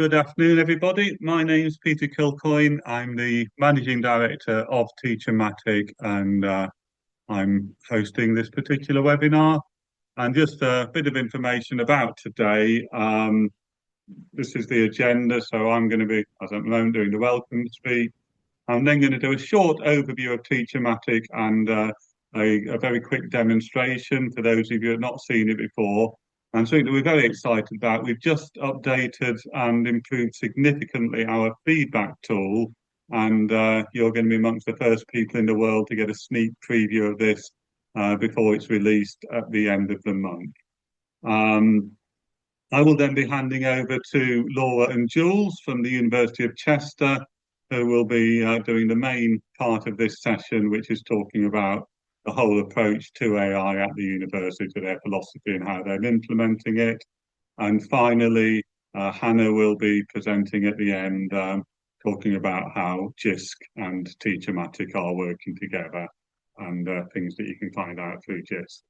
Good afternoon, everybody. My name's Peter Kilcoyne. I'm the Managing Director of TeacherMatic, and I'm hosting this particular webinar. And just a bit of information about today. This is the agenda, so I'm going to be, as at the moment, doing the welcome speech. I'm then going to do a short overview of TeacherMatic and a very quick demonstration for those of you who have not seen it before. And something that we're very excited about. We've just updated and improved significantly our feedback tool. And you're going to be amongst the first people in the world to get a sneak preview of this before it's released at the end of the month. I will then be handing over to Laura and Jules from the University of Chester, who will be doing the main part of this session, which is talking about the whole approach to AI at the university, their philosophy and how they're implementing it. And finally, Hannah will be presenting at the end, talking about how Jisc and TeacherMatic are working together and things that you can find out through Jisc.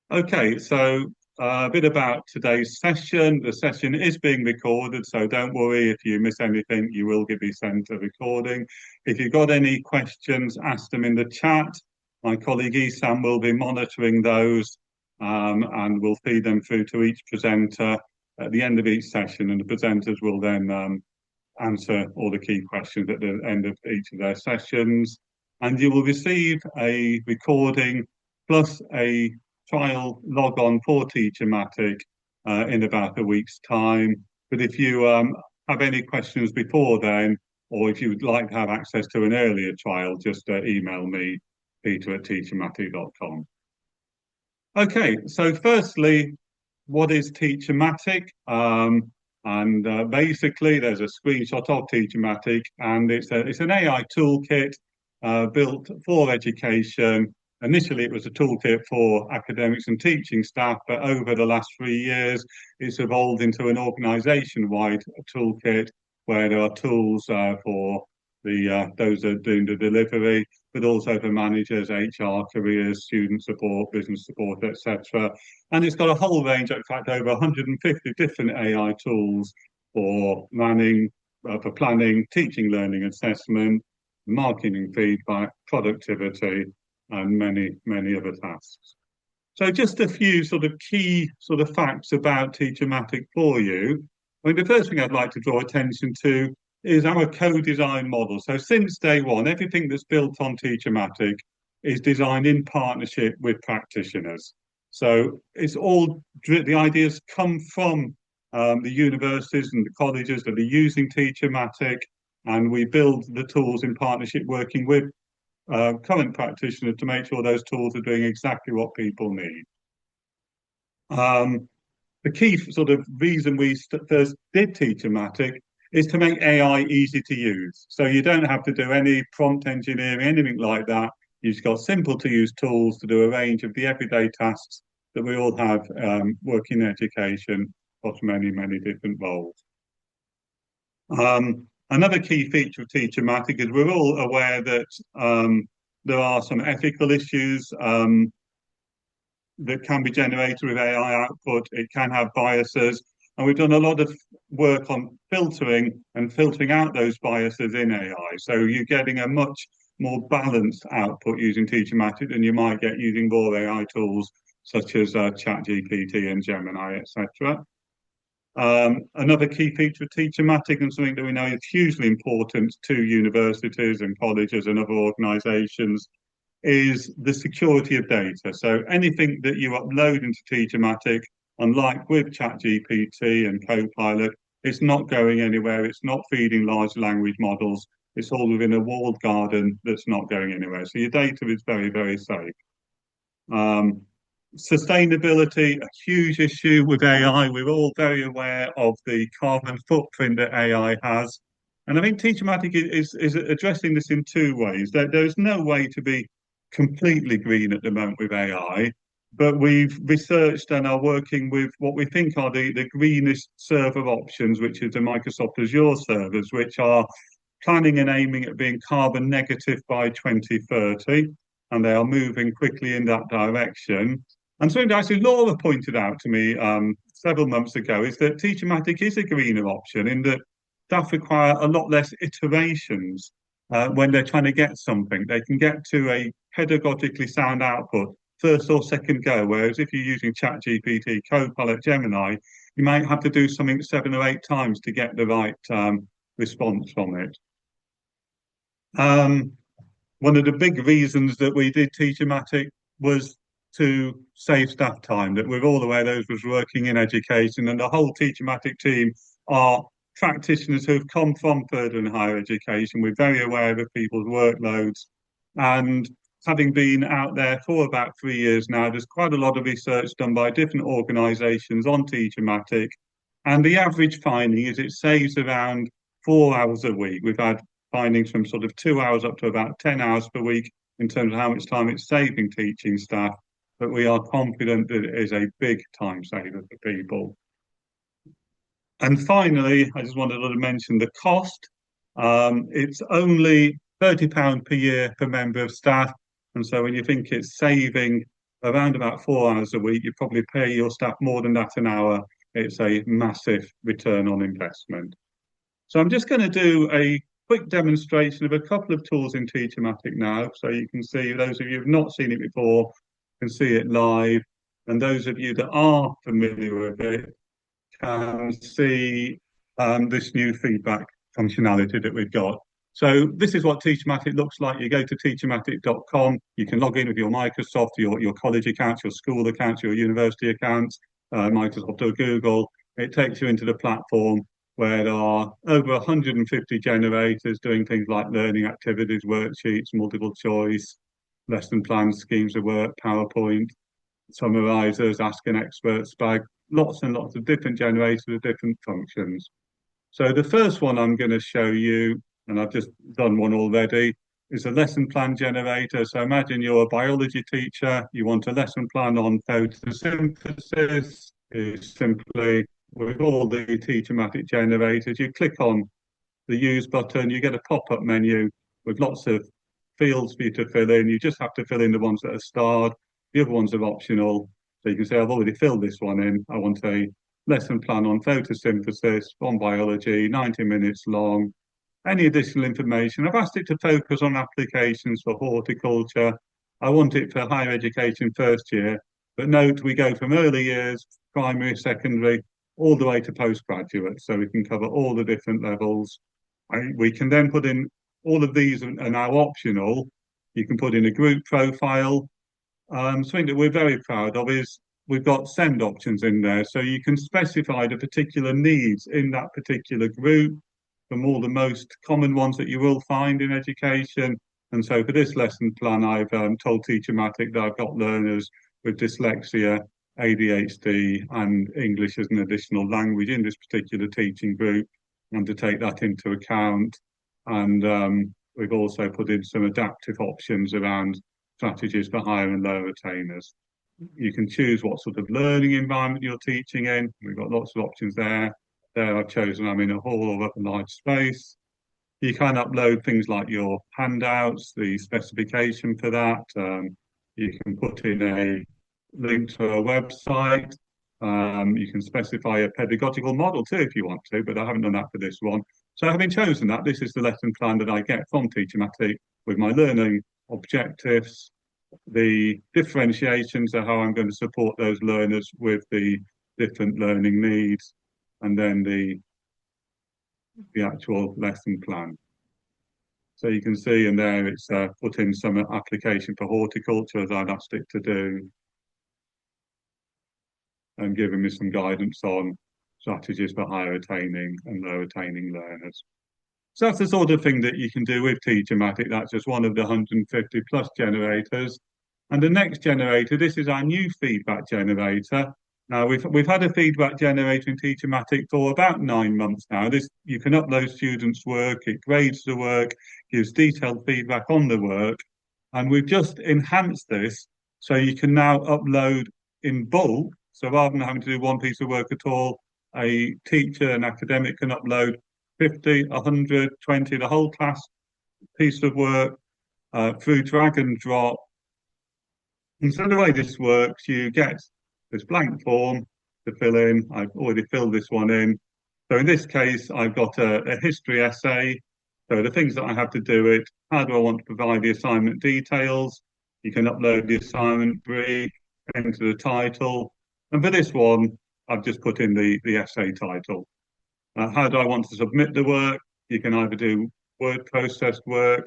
Okay, so a bit about today's session. The session is being recorded, so don't worry if you miss anything, you will be sent a recording. If you've got any questions, ask them in the chat. My colleague Esam will be monitoring those and will feed them through to each presenter at the end of each session, and the presenters will then answer all the key questions at the end of each of their sessions. And you will receive a recording plus a trial log on for TeacherMatic in about a week's time. But if you have any questions before then, or if you would like to have access to an earlier trial, just email me, peter@teachermatic.com. Okay, so firstly, what is TeacherMatic? Basically, there's a screenshot of TeacherMatic, and it's an AI toolkit built for education. Initially, it was a toolkit for academics and teaching staff, but over the last 3 years, it's evolved into an organisation-wide toolkit where there are tools for those that are doing the delivery, but also for managers, HR, careers, student support, business support, etc. And it's got a whole range, in fact, over 150 different AI tools for planning, teaching, learning, assessment, marketing feedback, productivity, and many other tasks. So just a few sort of key facts about TeacherMatic for you. I mean, the first thing I'd like to draw attention to is our co-design model. So since day one, everything that's built on TeacherMatic is designed in partnership with practitioners. So it's all, the ideas come from the universities and the colleges that are using TeacherMatic, and we build the tools in partnership working with current practitioners to make sure those tools are doing exactly what people need. The key sort of reason we first did TeacherMatic is to make AI easy to use. So you don't have to do any prompt engineering, anything like that. You've just got simple to use tools to do a range of the everyday tasks that we all have working in education across many different roles. Another key feature of TeacherMatic is we're all aware that there are some ethical issues that can be generated with AI output. It can have biases, and we've done a lot of work on filtering out those biases in AI. So you're getting a much more balanced output using TeacherMatic than you might get using raw AI tools such as ChatGPT and Gemini, etc. Another key feature of TeacherMatic, and something that we know is hugely important to universities and colleges and other organisations, is the security of data. So anything that you upload into TeacherMatic, unlike with ChatGPT and Copilot, it's not going anywhere. It's not feeding large language models. It's all within a walled garden that's not going anywhere. So your data is very safe. Sustainability, a huge issue with AI. We're all very aware of the carbon footprint that AI has. And I think TeacherMatic is addressing this in two ways. There's no way to be completely green at the moment with AI, but we've researched and are working with what we think are the greenest server options, which is the Microsoft Azure servers, which are planning and aiming at being carbon negative by 2030, and they are moving quickly in that direction. And something that actually Laura pointed out to me several months ago is that TeacherMatic is a greener option in that staff require a lot less iterations when they're trying to get something. They can get to a pedagogically sound output first or second go, whereas if you're using ChatGPT, Copilot, Gemini, you might have to do something 7 or 8 times to get the right response from it. One of the big reasons that we did TeacherMatic was to save staff time, that we're all aware those was working in education, and the whole TeacherMatic team are practitioners who have come from further and higher education. We're very aware of people's workloads, and having been out there for about 3 years now, there's quite a lot of research done by different organisations on TeacherMatic, and the average finding is it saves around 4 hours a week. We've had findings from sort of 2 hours up to about 10 hours per week in terms of how much time it's saving teaching staff, but we are confident that it is a big time saver for people. And finally, I just wanted to mention the cost. It's only £30 per year per member of staff. And so when you think it's saving around about 4 hours a week, you probably pay your staff more than that an hour. It's a massive return on investment. So I'm just going to do a quick demonstration of a couple of tools in TeacherMatic now. So you can see, those of you who have not seen it before can see it live. And those of you that are familiar with it can see this new feedback functionality that we've got. So this is what TeacherMatic looks like. You go to teachermatic.com. You can log in with your Microsoft, your college accounts, your school accounts, your university accounts, Microsoft or Google. It takes you into the platform where there are over 150 generators doing things like learning activities, worksheets, multiple choice, lesson plans, schemes of work, PowerPoint, summarizers, Ask an Expert, Spag, lots and lots of different generators with different functions. So the first one I'm going to show you, and I've just done one already, is a lesson plan generator. So imagine you're a biology teacher, you want a lesson plan on photosynthesis. It's simply, with all the TeacherMatic generators, you click on the use button, you get a pop-up menu with lots of fields for you to fill in. You just have to fill in the ones that are starred. The other ones are optional. So you can say, I've already filled this one in. I want a lesson plan on photosynthesis from biology, 90 minutes long. Any additional information? I've asked it to focus on applications for horticulture. I want it for higher education first year. But note, we go from early years, primary, secondary, all the way to postgraduate. So we can cover all the different levels. We can then put in, all of these are now optional. You can put in a group profile. Something that we're very proud of is we've got send options in there. So you can specify the particular needs in that particular group from all the most common ones that you will find in education. And so for this lesson plan, I've told TeacherMatic that I've got learners with dyslexia, ADHD, and English as an additional language in this particular teaching group, and to take that into account. And we've also put in some adaptive options around strategies for higher and lower attainers. You can choose what sort of learning environment you're teaching in. We've got lots of options there. There I've chosen I'm in a hall or up a large space. You can upload things like your handouts, the specification for that. You can put in a link to a website. You can specify a pedagogical model too if you want to, but I haven't done that for this one. So having chosen that, this is the lesson plan that I get from TeacherMatic with my learning objectives, the differentiations are how I'm going to support those learners with the different learning needs, and then the actual lesson plan. So you can see in there it's put in some application for horticulture as I'd asked it to do, and giving me some guidance on strategies for higher attaining and low attaining learners. So that's the sort of thing that you can do with TeacherMatic. That's just one of the 150 plus generators. And the next generator, this is our new feedback generator. Now we've had a feedback generator in TeacherMatic for about 9 months now. This, you can upload students' work, it grades the work, gives detailed feedback on the work, and we've just enhanced this so you can now upload in bulk. So rather than having to do one piece of work at all, a teacher, an academic can upload 50, 100, 20, the whole class piece of work through drag and drop And so the way this works, you get this blank form to fill in. I've already filled this one in. So in this case, I've got a history essay. So the things that I have to do it, how do I want to provide the assignment details? You can upload the assignment brief, enter the title. And for this one, I've just put in the essay title. How do I want to submit the work? You can either do word processed work,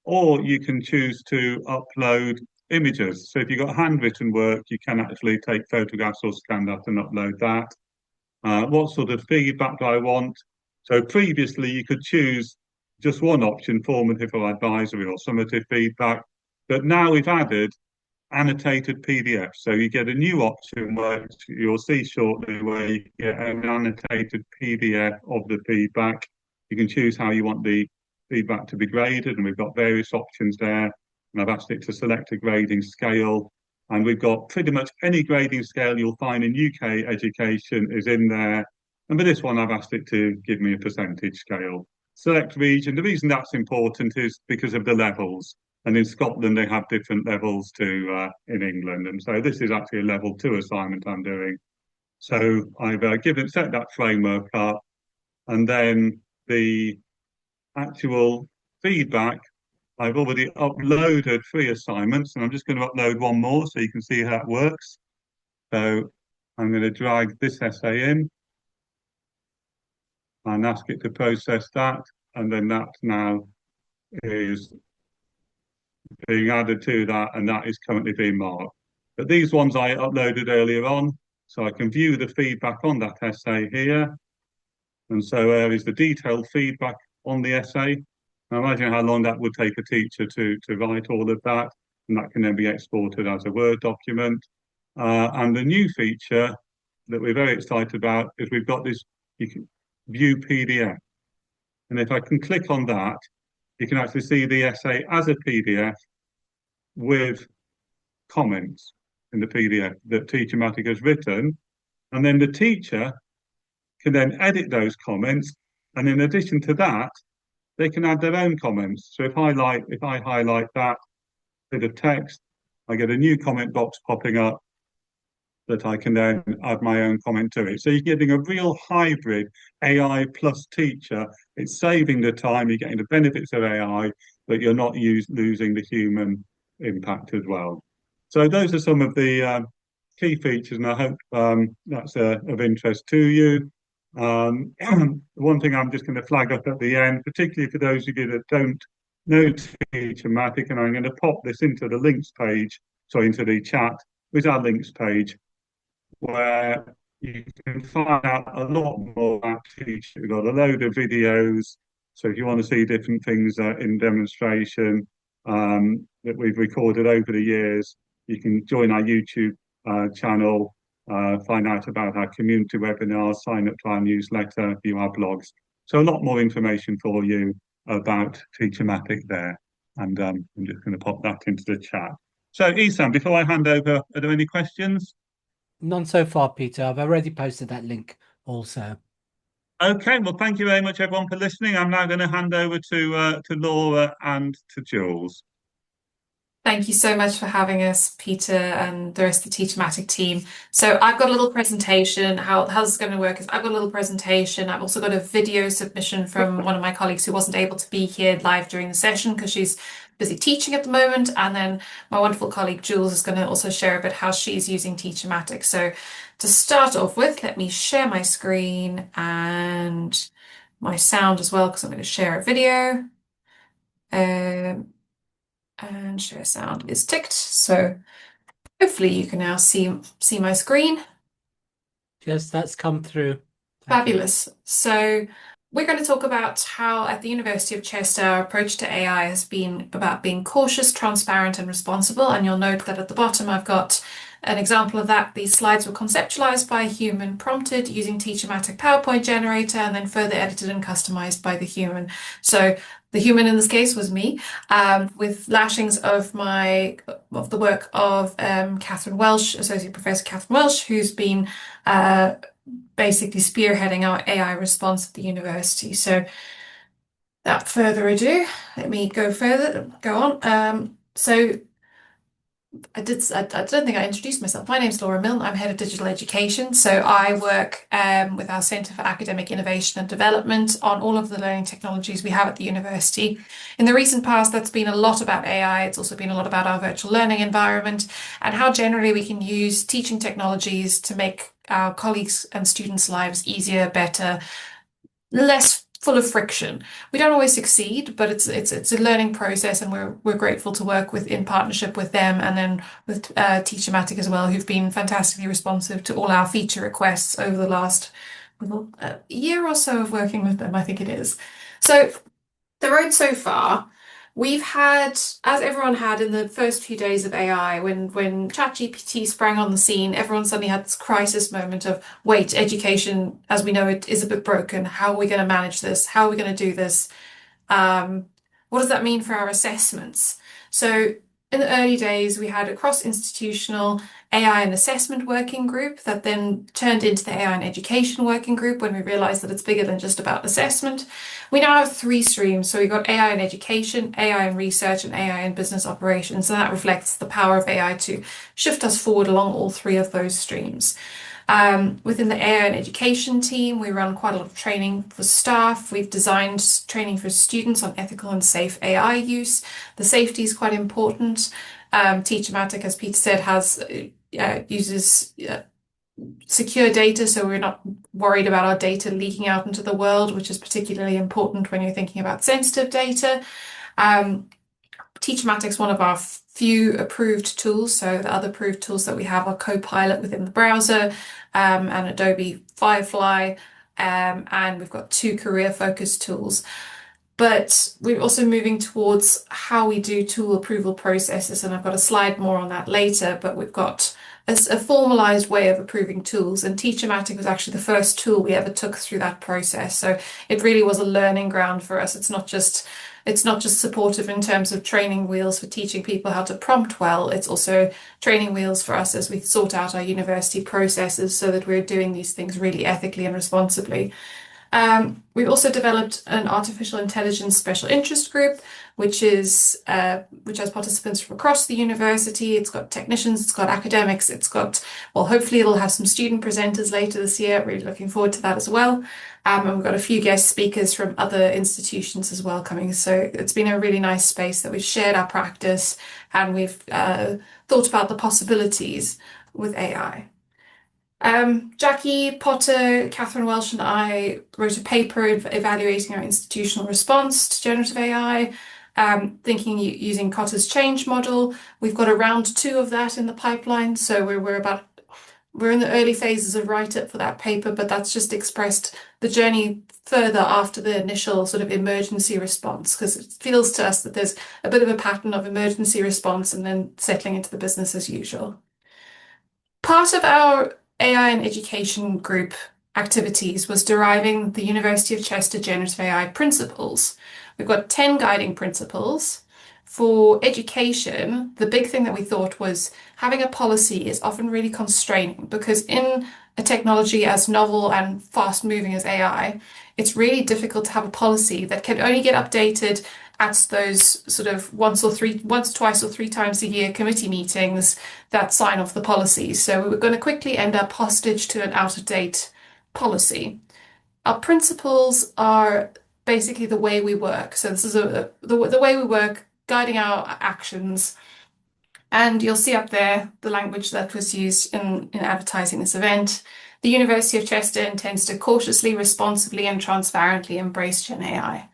or you can choose to upload images. So if you've got handwritten work, you can actually take photographs or scan that and upload that. What sort of feedback do I want? So previously you could choose just one option, formative or advisory or summative feedback, but now we've added annotated PDF. So you get a new option where you'll see shortly where you get an annotated PDF of the feedback. You can choose how you want the feedback to be graded, and we've got various options there. And I've asked it to select a grading scale. And we've got pretty much any grading scale you'll find in UK education is in there. And for this one, I've asked it to give me a percentage scale. Select region. The reason that's important is because of the levels. And in Scotland, they have different levels to in England. And so this is actually a level 2 assignment I'm doing. So I've set that framework up, and then the actual feedback, I've already uploaded 3 assignments, and I'm just going to upload one more so you can see how it works. So I'm going to drag this essay in and ask it to process that, and then that now is being added to that, and that is currently being marked. But these ones I uploaded earlier on, so I can view the feedback on that essay here. And so there is the detailed feedback on the essay. Now imagine how long that would take a teacher to write all of that, and that can then be exported as a Word document. And the new feature that we're very excited about is we've got this, you can view PDF. And if I can click on that, you can actually see the essay as a PDF with comments in the PDF that TeacherMatic has written. And then the teacher can then edit those comments. And in addition to that, they can add their own comments. So if I highlight that bit of text, I get a new comment box popping up that I can then add my own comment to it. So you're getting a real hybrid AI plus teacher. It's saving the time, you're getting the benefits of AI, but you're not losing the human impact as well. So those are some of the key features, and I hope that's of interest to you. One thing I'm just going to flag up at the end, particularly for those of you that don't know TeacherMatic, and I'm going to pop this into the links page, sorry, into the chat, with our links page, where you can find out a lot more about teaching. We've got a load of videos. So if you want to see different things in demonstration that we've recorded over the years, you can join our YouTube channel, find out about our community webinars, sign up to our newsletter, view our blogs. So a lot more information for you about TeacherMatic there. And I'm just going to pop that into the chat. So Esam, before I hand over, are there any questions? None so far, Peter. I've already posted that link also. Okay, well, thank you very much, everyone, for listening. I'm now going to hand over to Laura and to Jules. Thank you so much for having us, Peter, and the rest of the TeacherMatic team. So I've got a little presentation. How this is going to work is I've got a little presentation. I've also got a video submission from one of my colleagues who wasn't able to be here live during the session because she's busy teaching at the moment. And then my wonderful colleague Jules is going to also share a bit how she's using TeacherMatic. So to start off with, let me share my screen and my sound as well, because I'm going to share a video. And share sound is ticked. So hopefully you can now see my screen. Yes, that's come through. Fabulous. So we're going to talk about how at the University of Chester our approach to AI has been about being cautious, transparent, and responsible. And you'll note that at the bottom I've got an example of that. These slides were conceptualized by a human, prompted using TeacherMatic PowerPoint generator, and then further edited and customized by the human. So the human in this case was me, with lashings of the work of Catherine Welsh, Associate Professor Catherine Welsh, who's been basically spearheading our AI response at the university. So without further ado, let me go on. So I don't think I introduced myself. My name's Laura Milne. I'm head of digital education. So I work with our Centre for Academic Innovation and Development on all of the learning technologies we have at the university. In the recent past, that's been a lot about AI. It's also been a lot about our virtual learning environment and how generally we can use teaching technologies to make our colleagues and students' lives easier, better, less full of friction. We don't always succeed, but it's a learning process, and we're grateful to work with in partnership with them, and then with TeacherMatic as well, who've been fantastically responsive to all our feature requests over the last year or so of working with them, I think it is. So the road so far, we've had, as everyone had in the first few days of AI, when ChatGPT sprang on the scene, everyone suddenly had this crisis moment of, wait, education as we know it is a bit broken. How are we going to manage this? How are we going to do this? What does that mean for our assessments? So in the early days, we had a cross-institutional AI and assessment working group that then turned into the AI and education working group when we realized that it's bigger than just about assessment. We now have 3 streams. So we've got AI in education, AI in research, and AI in business operations. And that reflects the power of AI to shift us forward along all 3 of those streams. Within the AI and education team, we run quite a lot of training for staff. We've designed training for students on ethical and safe AI use. The safety is quite important. TeacherMatic, as Peter said, uses secure data, so we're not worried about our data leaking out into the world, which is particularly important when you're thinking about sensitive data. TeacherMatic is one of our few approved tools. So the other approved tools that we have are Copilot within the browser, and Adobe Firefly, and we've got 2 career-focused tools. But we're also moving towards how we do tool approval processes, and I've got a slide more on that later, but we've got a formalized way of approving tools, and TeacherMatic was actually the first tool we ever took through that process. So it really was a learning ground for us. It's not just supportive in terms of training wheels for teaching people how to prompt well. It's also training wheels for us as we sort out our university processes so that we're doing these things really ethically and responsibly. We've also developed an artificial intelligence special interest group, which has participants from across the university. It's got technicians, it's got academics, well, hopefully it'll have some student presenters later this year. Really looking forward to that as well. And we've got a few guest speakers from other institutions as well coming. So it's been a really nice space that we've shared our practice, and we've thought about the possibilities with AI. Jackie Potter, Catherine Welsh, and I wrote a paper evaluating our institutional response to generative AI, thinking using Kotter's change model. We've got a round 2 of that in the pipeline, so we're in the early phases of write-up for that paper, but that's just expressed the journey further after the initial sort of emergency response, because it feels to us that there's a bit of a pattern of emergency response and then settling into the business as usual. Part of our AI and education group activities was deriving the University of Chester generative AI principles. We've got 10 guiding principles. For education, the big thing that we thought was having a policy is often really constraining, because in a technology as novel and fast moving as AI, it's really difficult to have a policy that can only get updated at those sort of once, twice, or 3 times a year committee meetings that sign off the policies. So we were going to quickly end up hostage to an out-of-date policy. Our principles are basically the way we work. So this is the way we work, guiding our actions. And you'll see up there the language that was used in advertising this event. The University of Chester intends to cautiously, responsibly, and transparently embrace Gen AI.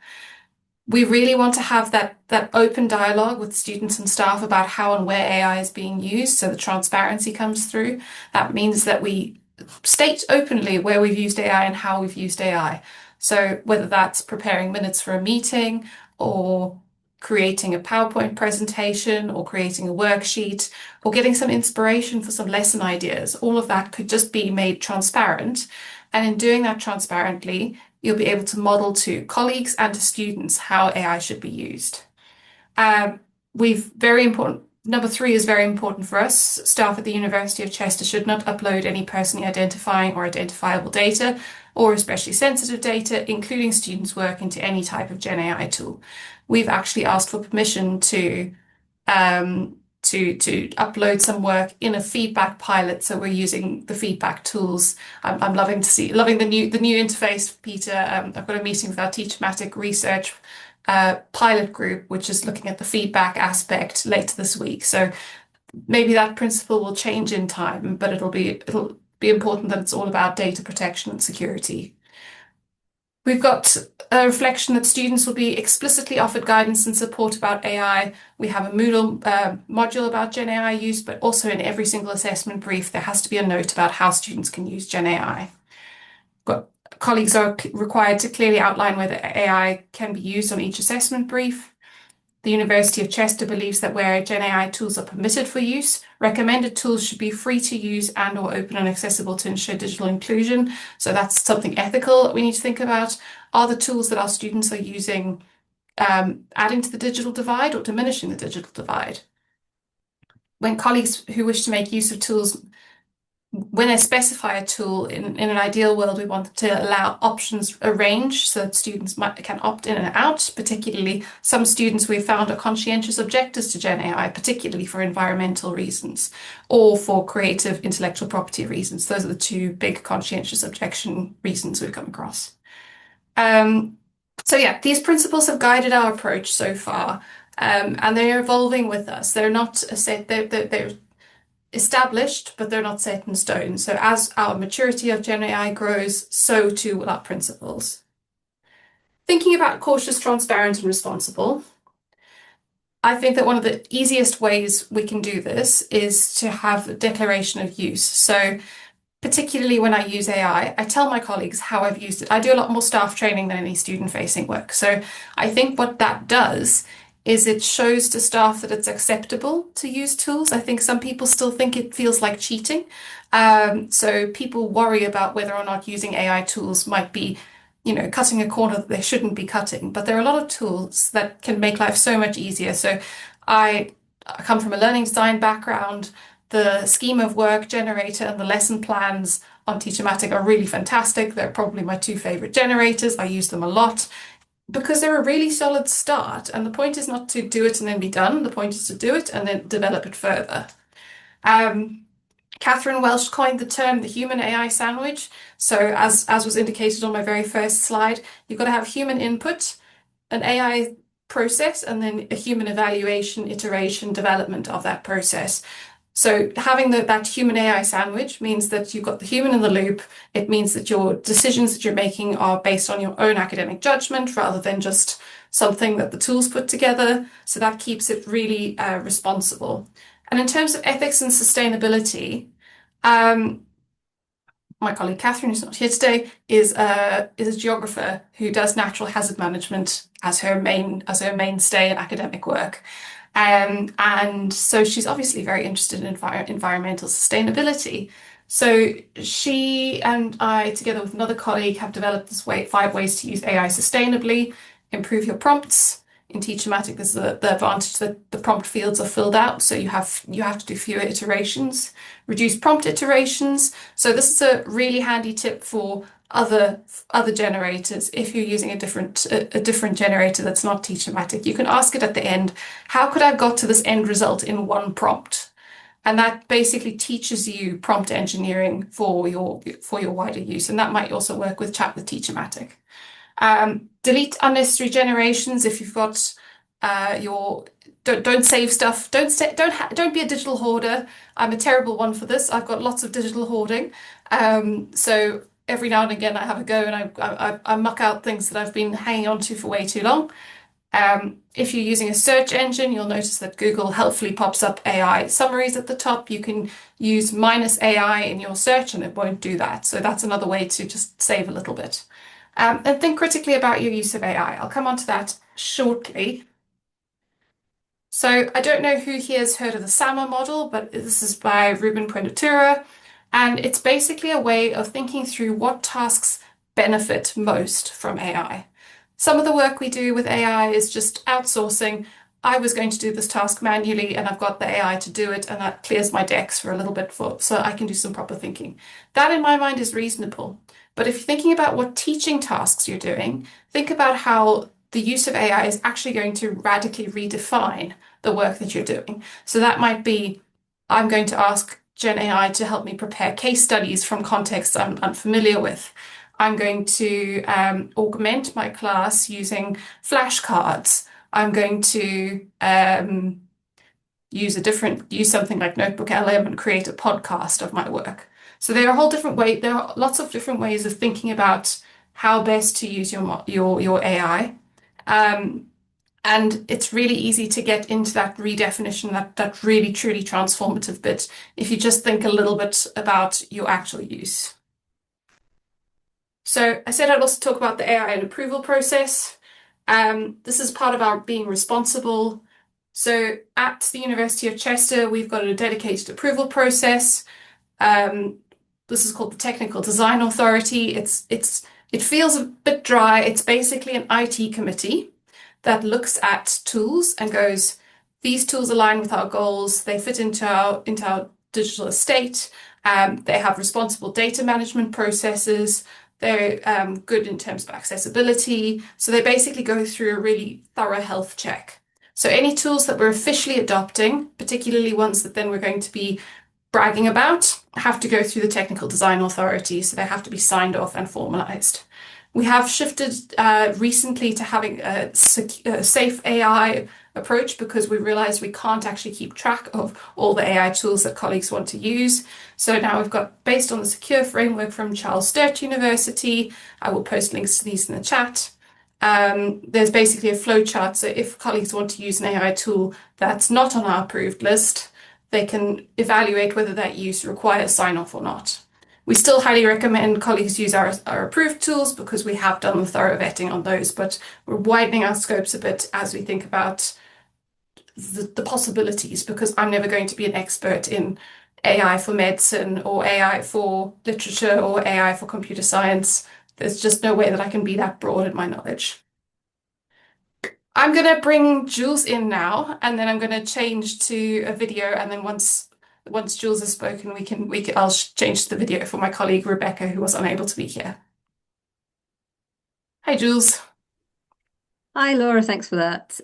We really want to have that open dialogue with students and staff about how and where AI is being used, so the transparency comes through. That means that we state openly where we've used AI and how we've used AI. So whether that's preparing minutes for a meeting, or creating a PowerPoint presentation, or creating a worksheet, or getting some inspiration for some lesson ideas, all of that could just be made transparent. And in doing that transparently, you'll be able to model to colleagues and to students how AI should be used. Number 3 is very important for us. Staff at the University of Chester should not upload any personally identifying or identifiable data, or especially sensitive data, including students' work, into any type of Gen AI tool. We've actually asked for permission to to upload some work in a feedback pilot. So we're using the feedback tools. I'm loving the new interface, Peter. I've got a meeting with our TeacherMatic research pilot group, which is looking at the feedback aspect later this week. So maybe that principle will change in time, but it'll be important that it's all about data protection and security. We've got a reflection that students will be explicitly offered guidance and support about AI. We have a Moodle module about Gen AI use, but also in every single assessment brief, there has to be a note about how students can use Gen AI. But colleagues are required to clearly outline whether AI can be used on each assessment brief. The University of Chester believes that where Gen AI tools are permitted for use, recommended tools should be free to use and or open and accessible to ensure digital inclusion. So that's something ethical that we need to think about. Are the tools that our students are using adding to the digital divide or diminishing the digital divide? When colleagues who wish to make use of tools, when they specify a tool, in an ideal world, we want to allow options, a range, so that students can opt in and out. Particularly, some students we've found are conscientious objectors to Gen AI, particularly for environmental reasons or for creative intellectual property reasons. Those are the two big conscientious objection reasons we've come across. So yeah, these principles have guided our approach so far, and they're evolving with us. They're not a set. They're established, but they're not set in stone. So as our maturity of Gen AI grows, so too will our principles. Thinking about cautious, transparent, and responsible, I think that one of the easiest ways we can do this is to have a declaration of use. So particularly when I use AI, I tell my colleagues how I've used it. I do a lot more staff training than any student-facing work. So I think what that does is it shows to staff that it's acceptable to use tools. I think some people still think it feels like cheating. So people worry about whether or not using AI tools might be, cutting a corner that they shouldn't be cutting. But there are a lot of tools that can make life so much easier. So I come from a learning design background. The scheme of work generator and the lesson plans on TeacherMatic are really fantastic. They're probably my two favorite generators. I use them a lot because they're a really solid start. And the point is not to do it and then be done. The point is to do it and then develop it further. Catherine Welsh coined the term the human AI sandwich. So as was indicated on my very first slide, you've got to have human input, an AI process, and then a human evaluation, iteration, development of that process. So having that human AI sandwich means that you've got the human in the loop. It means that your decisions that you're making are based on your own academic judgment rather than just something that the tools put together. So that keeps it really responsible. And in terms of ethics and sustainability, my colleague Catherine, who's not here today, is a geographer who does natural hazard management as her mainstay in academic work. And so she's obviously very interested in environmental sustainability. So she and I, together with another colleague, have developed this 5 ways to use AI sustainably, improve your prompts. In TeacherMatic, there's the advantage that the prompt fields are filled out, so you have to do fewer iterations, reduce prompt iterations. So this is a really handy tip for other generators. If you're using a different generator that's not TeacherMatic, you can ask it at the end, how could I have got to this end result in one prompt? And that basically teaches you prompt engineering for your wider use. And that might also work with Chat with TeacherMatic. Delete unnecessary generations. If you've got don't save stuff. Don't be a digital hoarder. I'm a terrible one for this. I've got lots of digital hoarding. So every now and again I have a go and I muck out things that I've been hanging on to for way too long. If you're using a search engine, you'll notice that Google helpfully pops up AI summaries at the top. You can use -AI in your search and it won't do that. So that's another way to just save a little bit. And think critically about your use of AI. I'll come on to that shortly. So I don't know who here has heard of the SAMA model, but this is by Ruben Puendatura. And it's basically a way of thinking through what tasks benefit most from AI. Some of the work we do with AI is just outsourcing. I was going to do this task manually and I've got the AI to do it and that clears my decks for a little bit so I can do some proper thinking. That in my mind is reasonable. But if you're thinking about what teaching tasks you're doing, think about how the use of AI is actually going to radically redefine the work that you're doing. So that might be, I'm going to ask Gen AI to help me prepare case studies from contexts I'm unfamiliar with. I'm going to augment my class using flashcards. I'm going to use something like Notebook LM and create a podcast of my work. So there are lots of different ways of thinking about how best to use your AI. And it's really easy to get into that redefinition, that really truly transformative bit, if you just think a little bit about your actual use. So I said I'd also talk about the AI and approval process. This is part of our being responsible. So at the University of Chester, we've got a dedicated approval process. This is called the Technical Design Authority. It feels a bit dry. It's basically an IT committee that looks at tools and goes, these tools align with our goals. They fit into our digital estate. They have responsible data management processes. They're good in terms of accessibility. So they basically go through a really thorough health check. So any tools that we're officially adopting, particularly ones that then we're going to be bragging about, have to go through the Technical Design Authority. So they have to be signed off and formalized. We have shifted recently to having a safe AI approach because we realized we can't actually keep track of all the AI tools that colleagues want to use. So now we've got, based on the secure framework from Charles Sturt University, I will post links to these in the chat. There's basically a flow chart. So if colleagues want to use an AI tool that's not on our approved list, they can evaluate whether that use requires sign off or not. We still highly recommend colleagues use our approved tools because we have done the thorough vetting on those, but we're widening our scopes a bit as we think about the possibilities, because I'm never going to be an expert in AI for medicine or AI for literature or AI for computer science. There's just no way that I can be that broad in my knowledge. I'm going to bring Jules in now, and then I'm going to change to a video, and then once Jules has spoken, I'll change to the video for my colleague Rebecca, who was unable to be here. Hi, Jules. Hi, Laura. Thanks for that.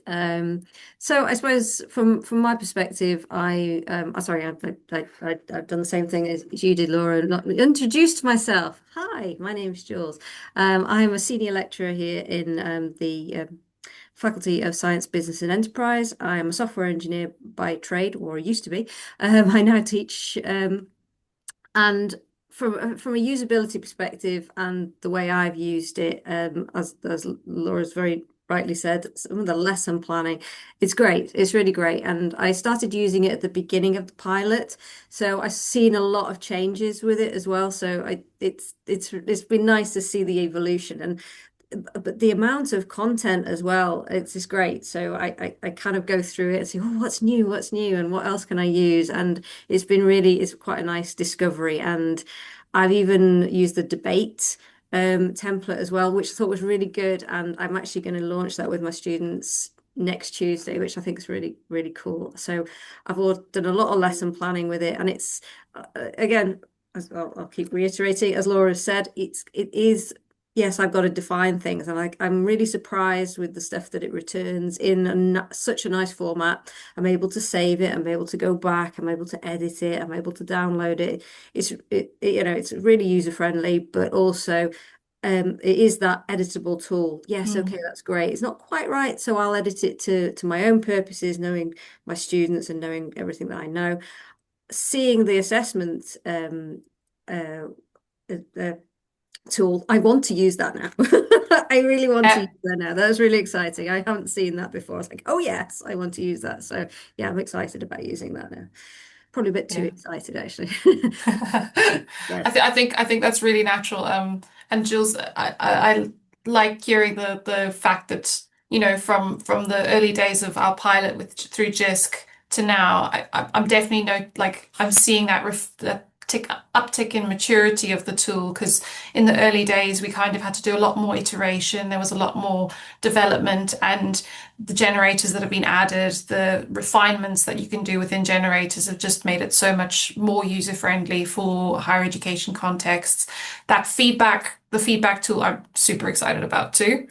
So I suppose from my perspective, I've done the same thing as you did, Laura. Not introduced myself. Hi, my name's Jules. I'm a senior lecturer here in the Faculty of Science, Business and Enterprise. I'm a software engineer by trade, or used to be. I now teach, and from a usability perspective and the way I've used it, as Laura's very rightly said, some of the lesson planning, it's great. It's really great. And I started using it at the beginning of the pilot, so I've seen a lot of changes with it as well. So it's been nice to see the evolution, but the amount of content as well, it's just great. So I kind of go through it and say, oh, what's new, and what else can I use? And it's quite a nice discovery. And I've even used the debate template as well, which I thought was really good. And I'm actually going to launch that with my students next Tuesday, which I think is really, really cool. So I've done a lot of lesson planning with it. And it's, again, I'll keep reiterating, as Laura said, it is, yes, I've got to define things. And I'm really surprised with the stuff that it returns in such a nice format. I'm able to save it. I'm able to go back. I'm able to edit it. I'm able to download it. It's really user friendly, but also it is that editable tool. Yes, okay, that's great. It's not quite right, so I'll edit it to my own purposes, knowing my students and knowing everything that I know. Seeing the assessment tool, I want to use that now. I really want to use that now. That was really exciting. I haven't seen that before. I was like, oh yes, I want to use that. So yeah, I'm excited about using that now. Probably a bit too excited, actually. Yes. I think that's really natural. And Jules, I like hearing the fact that, from the early days of our pilot through Jisc to now, I'm definitely I'm seeing that uptick in maturity of the tool, because in the early days we kind of had to do a lot more iteration. There was a lot more development, and the generators that have been added, the refinements that you can do within generators have just made it so much more user friendly for higher education contexts. The feedback tool I'm super excited about too.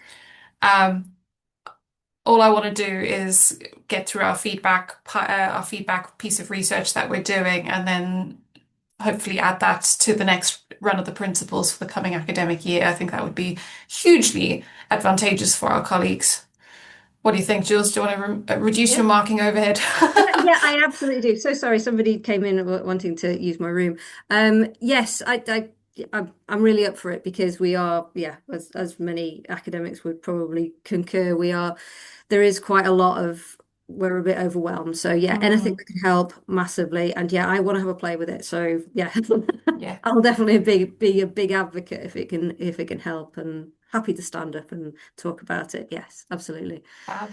all I want to do is get through our feedback piece of research that we're doing, and then hopefully add that to the next run of the principles for the coming academic year. I think that would be hugely advantageous for our colleagues. What do you think, Jules? Do you want to reduce your marking overhead? Yeah, I absolutely do. So sorry, somebody came in wanting to use my room. Yes, I'm really up for it, because we are, yeah, as many academics would probably concur, there is quite a lot of, we're a bit overwhelmed. So yeah, anything that can help massively. And yeah, I want to have a play with it. So yeah, Yeah. I'll definitely be a big advocate if it can help, and happy to stand up and talk about it. Yes, absolutely. Fab.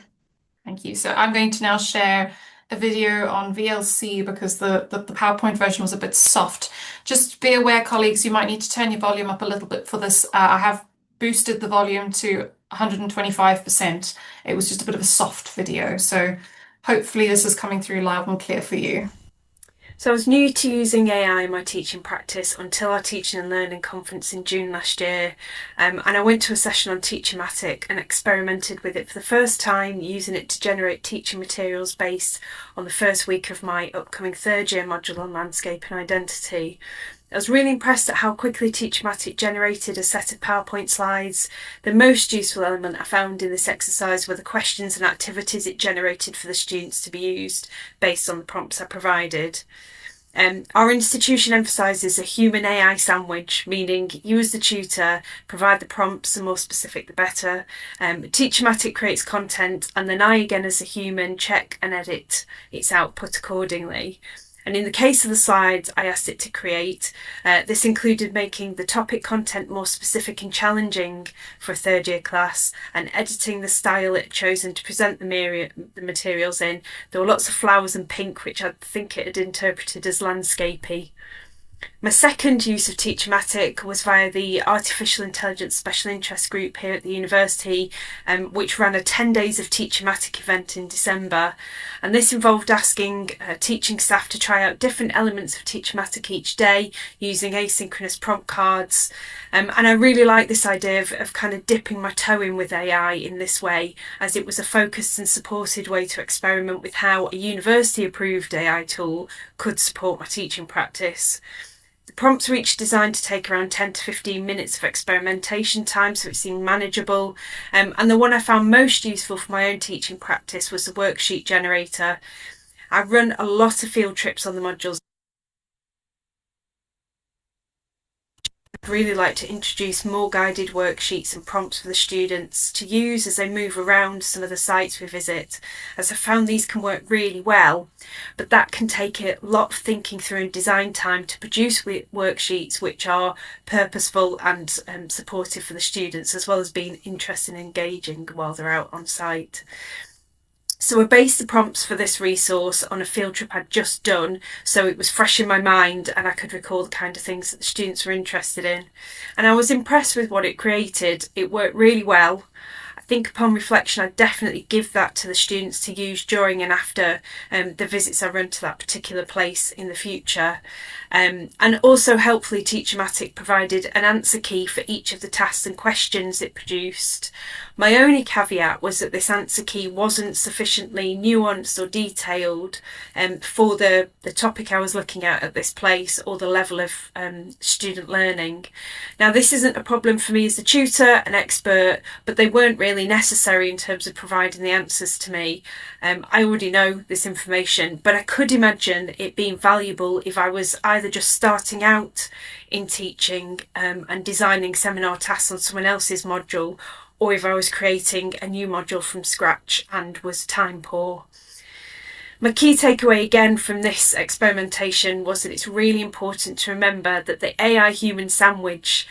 Thank you. So I'm going to now share a video on VLC, because the PowerPoint version was a bit soft. Just be aware, colleagues, you might need to turn your volume up a little bit for this. I have boosted the volume to 125%. It was just a bit of a soft video. So hopefully this is coming through loud and clear for you. So I was new to using AI in my teaching practice until our Teaching and Learning conference in June last year. And I went to a session on TeacherMatic and experimented with it for the first time, using it to generate teaching materials based on the first week of my upcoming third year module on landscape and identity. I was really impressed at how quickly TeacherMatic generated a set of PowerPoint slides. The most useful element I found in this exercise were the questions and activities it generated for the students to be used based on the prompts I provided. Our institution emphasises a human AI sandwich, meaning you as the tutor provide the prompts, the more specific the better. TeacherMatic creates content, and then I, again as a human, check and edit its output accordingly. And in the case of the slides I asked it to create, this included making the topic content more specific and challenging for a third year class, and editing the style it had chosen to present the materials in. There were lots of flowers and pink, which I think it had interpreted as landscapey. My second use of TeacherMatic was via the Artificial Intelligence Special Interest Group here at the university, which ran a 10 days of TeacherMatic event in December. And this involved asking teaching staff to try out different elements of TeacherMatic each day using asynchronous prompt cards. And I really like this idea of kind of dipping my toe in with AI in this way, as it was a focused and supported way to experiment with how a university approved AI tool could support my teaching practice. The prompts were each designed to take around 10 to 15 minutes of experimentation time, so it seemed manageable. And the one I found most useful for my own teaching practice was the worksheet generator. I run a lot of field trips on the modules. I'd really like to introduce more guided worksheets and prompts for the students to use as they move around some of the sites we visit, as I found these can work really well, but that can take a lot of thinking through and design time to produce worksheets which are purposeful and supportive for the students, as well as being interesting and engaging while they're out on site. So I based the prompts for this resource on a field trip I'd just done, so it was fresh in my mind and I could recall the kind of things that the students were interested in. And I was impressed with what it created. It worked really well. I think upon reflection, I'd definitely give that to the students to use during and after the visits I run to that particular place in the future. And also helpfully, TeacherMatic provided an answer key for each of the tasks and questions it produced. My only caveat was that this answer key wasn't sufficiently nuanced or detailed for the topic I was looking at this place, or the level of student learning. Now, this isn't a problem for me as a tutor, an expert, but they weren't really necessary in terms of providing the answers to me. I already know this information, but I could imagine it being valuable if I was either just starting out in teaching and designing seminar tasks on someone else's module, or if I was creating a new module from scratch and was time poor. My key takeaway again from this experimentation was that it's really important to remember that the AI human sandwich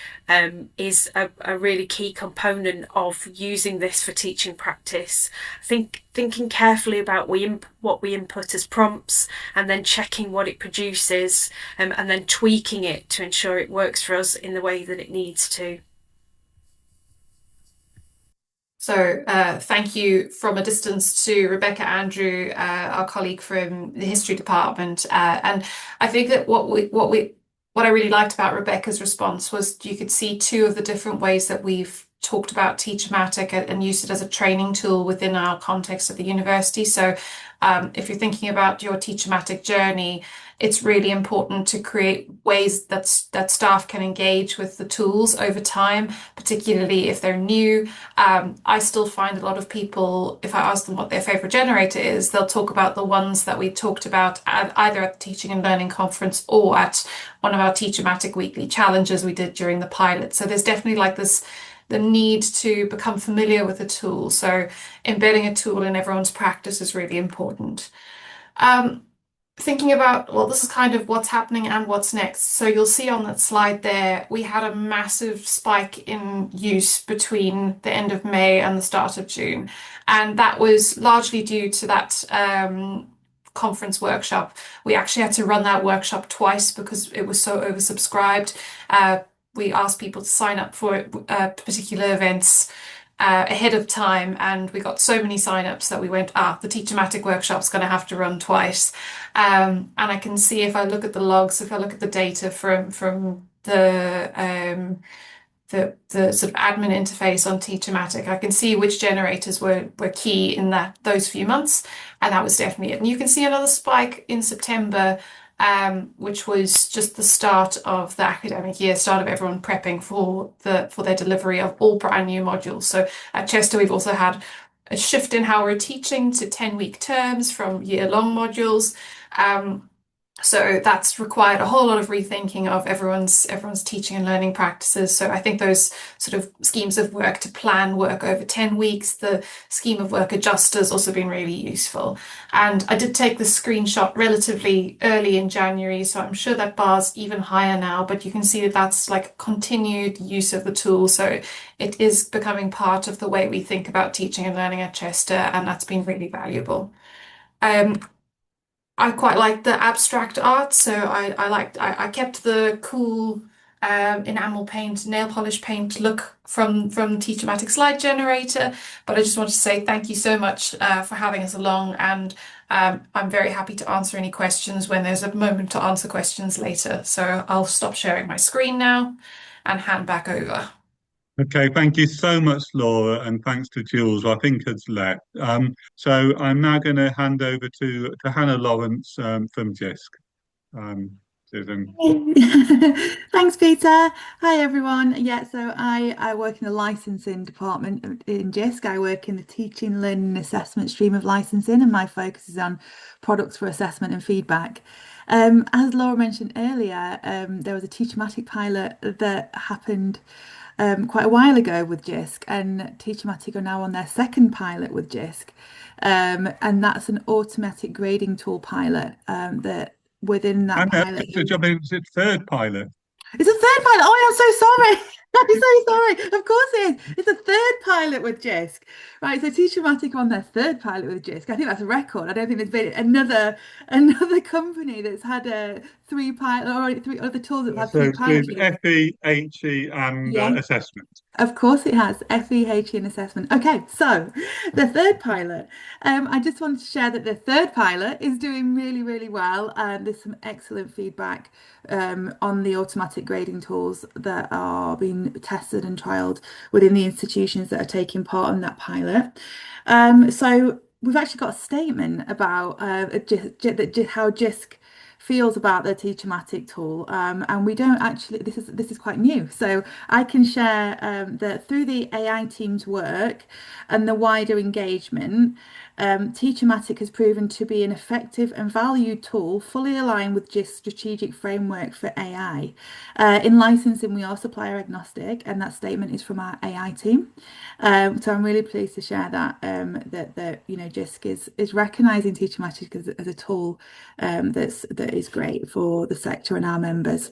is a really key component of using this for teaching practice. Thinking carefully about what we input as prompts, and then checking what it produces, and then tweaking it to ensure it works for us in the way that it needs to. So thank you from a distance to Rebecca Andrew, our colleague from the history department. And I think that what I really liked about Rebecca's response was you could see two of the different ways that we've talked about TeacherMatic and used it as a training tool within our context of the university. So if you're thinking about your TeacherMatic journey, it's really important to create ways that staff can engage with the tools over time, particularly if they're new. I still find a lot of people, if I ask them what their favorite generator is, they'll talk about the ones that we talked about either at the Teaching and Learning Conference or at one of our TeacherMatic weekly challenges we did during the pilot. So there's definitely like the need to become familiar with the tool. So embedding a tool in everyone's practice is really important. Thinking about, well, this is kind of what's happening and what's next. So you'll see on that slide there, we had a massive spike in use between the end of May and the start of June. And that was largely due to that conference workshop. We actually had to run that workshop twice because it was so oversubscribed. We asked people to sign up for particular events ahead of time, and we got so many sign-ups that we went, the TeacherMatic workshop's going to have to run twice. And I can see, if I look at the logs, if I look at the data from the sort of admin interface on TeacherMatic, I can see which generators were key in those few months, and that was definitely it. And you can see another spike in September, which was just the start of the academic year, start of everyone prepping for their delivery of all brand new modules. So at Chester, we've also had a shift in how we're teaching to 10-week terms from year-long modules. So that's required a whole lot of rethinking of everyone's teaching and learning practices. So I think those sort of schemes of work to plan work over 10 weeks, the scheme of work adjuster has also been really useful. And I did take the screenshot relatively early in January, so I'm sure that bar's even higher now, but you can see that that's like continued use of the tool. So it is becoming part of the way we think about teaching and learning at Chester, and that's been really valuable. I quite like the abstract art, so I kept the cool enamel paint, nail polish paint look from TeacherMatic slide generator, but I just want to say thank you so much for having us along, and I'm very happy to answer any questions when there's a moment to answer questions later. So I'll stop sharing my screen now and hand back over. Okay, thank you so much, Laura, and thanks to Jules, who I think has left. So I'm now going to hand over to Hannah Lawrence from Jisc. Susan. Thanks, Peter. Hi, everyone. Yeah, so I work in the licensing department in Jisc. I work in the teaching, learning, and assessment stream of licensing, and my focus is on products for assessment and feedback. As Laura mentioned earlier, there was a TeacherMatic pilot that happened quite a while ago with Jisc, and TeacherMatic are now on their second pilot with Jisc, and that's an automatic grading tool pilot that within that pilot. I mean, it's its third pilot. It's a third pilot. Oh, I'm so sorry. I'm so sorry. Of course it is. It's a third pilot with Jisc. Right, so TeacherMatic on their third pilot with Jisc. I think that's a record. I don't think there's been another company that's had three pilot or three other tools that have three pilots. FE, HE, and assessment. Of course it has FE, HE, and assessment. Okay, so the third pilot. I just wanted to share that the third pilot is doing really, really well, and there's some excellent feedback on the automatic grading tools that are being tested and trialed within the institutions that are taking part in that pilot. So we've actually got a statement about how Jisc feels about the TeacherMatic tool, and we don't actually, this is quite new, so I can share that through the AI team's work and the wider engagement, TeacherMatic has proven to be an effective and valued tool, fully aligned with Jisc's strategic framework for AI. In licensing, we are supplier agnostic, and that statement is from our AI team. So I'm really pleased to share that Jisc is recognising TeacherMatic as a tool that is great for the sector and our members.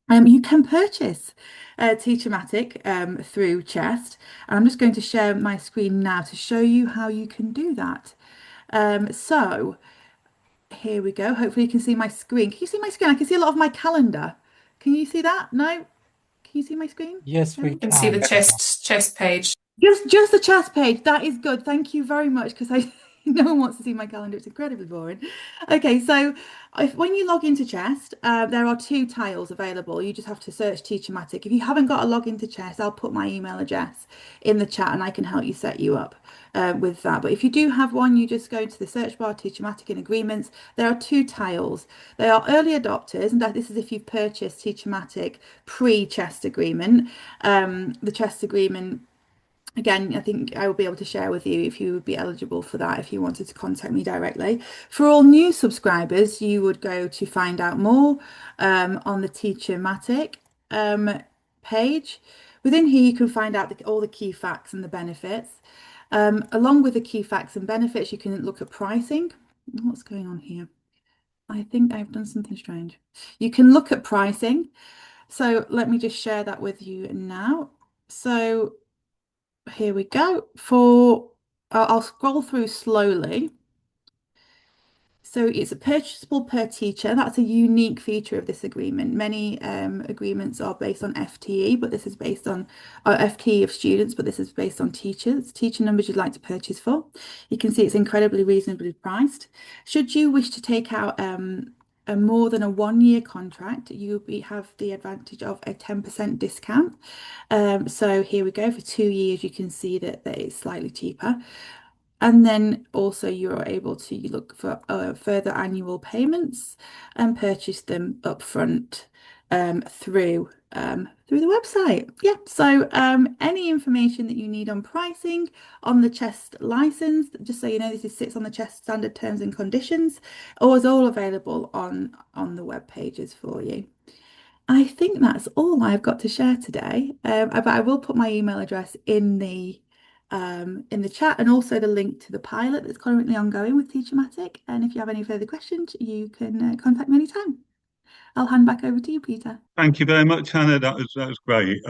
You can purchase TeacherMatic through Chest, and I'm just going to share my screen now to show you how you can do that. So here we go. Hopefully you can see my screen. Can you see my screen? I can see a lot of my calendar. Can you see that? No? Can you see my screen? Yes, we can see the chest page. Just the chest page. That is good. Thank you very much, because No one wants to see my calendar. It's incredibly boring. Okay, so when you log into Chest, there are two tiles available. You just have to search TeacherMatic. If you haven't got a login to Chest, I'll put my email address in the chat and I can help you set you up with that. But if you do have one, you just go to the search bar, TeacherMatic and agreements. There are two tiles. They are early adopters, and this is if you've purchased TeacherMatic pre-Chest agreement. The Chest agreement, again, I think I will be able to share with you if you would be eligible for that if you wanted to contact me directly. For all new subscribers, you would go to find out more on the TeacherMatic page. Within here, you can find out all the key facts and the benefits. Along with the key facts and benefits, you can look at pricing. What's going on here? I think I've done something strange. You can look at pricing. So let me just share that with you now. So here we go. I'll scroll through slowly. So it's purchasable per teacher. That's a unique feature of this agreement. Many agreements are based on FTE, but this is based on FTE of students, but this is based on teachers. Teacher numbers you'd like to purchase for. You can see it's incredibly reasonably priced. Should you wish to take out a more than a 1-year contract, you have the advantage of a 10% discount. So here we go. For 2 years, you can see that it's slightly cheaper. And then also you're able to look for further annual payments and purchase them upfront through the website. Yeah, so any information that you need on pricing, on the Chest license, just so you know, this sits on the Chest standard terms and conditions, or is all available on the web pages for you. I think that's all I've got to share today, but I will put my email address in the chat, and also the link to the pilot that's currently ongoing with TeacherMatic. And if you have any further questions, you can contact me anytime. I'll hand back over to you, Peter. Thank you very much, Hannah. That was great.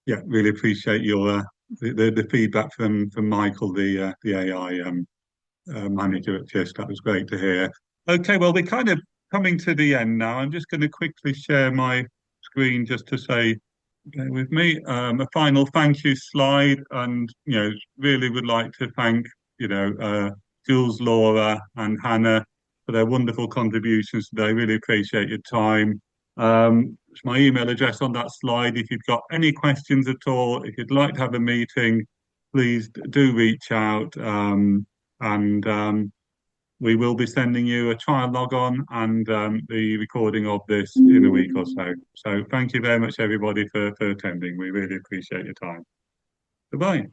Yeah, really appreciate your the feedback from Michael, the AI manager at Jisc. That was great to hear. Okay, well, we're kind of coming to the end now. I'm just going to quickly share my screen just to say, bear with me, a final thank you slide, and really would like to thank Jules, Laura, and Hannah for their wonderful contributions today. Really appreciate your time. It's my email address on that slide. If you've got any questions at all, if you'd like to have a meeting, please do reach out. We will be sending you a trial log on and the recording of this in a week or so. So thank you very much, everybody, for attending. We really appreciate your time. Goodbye.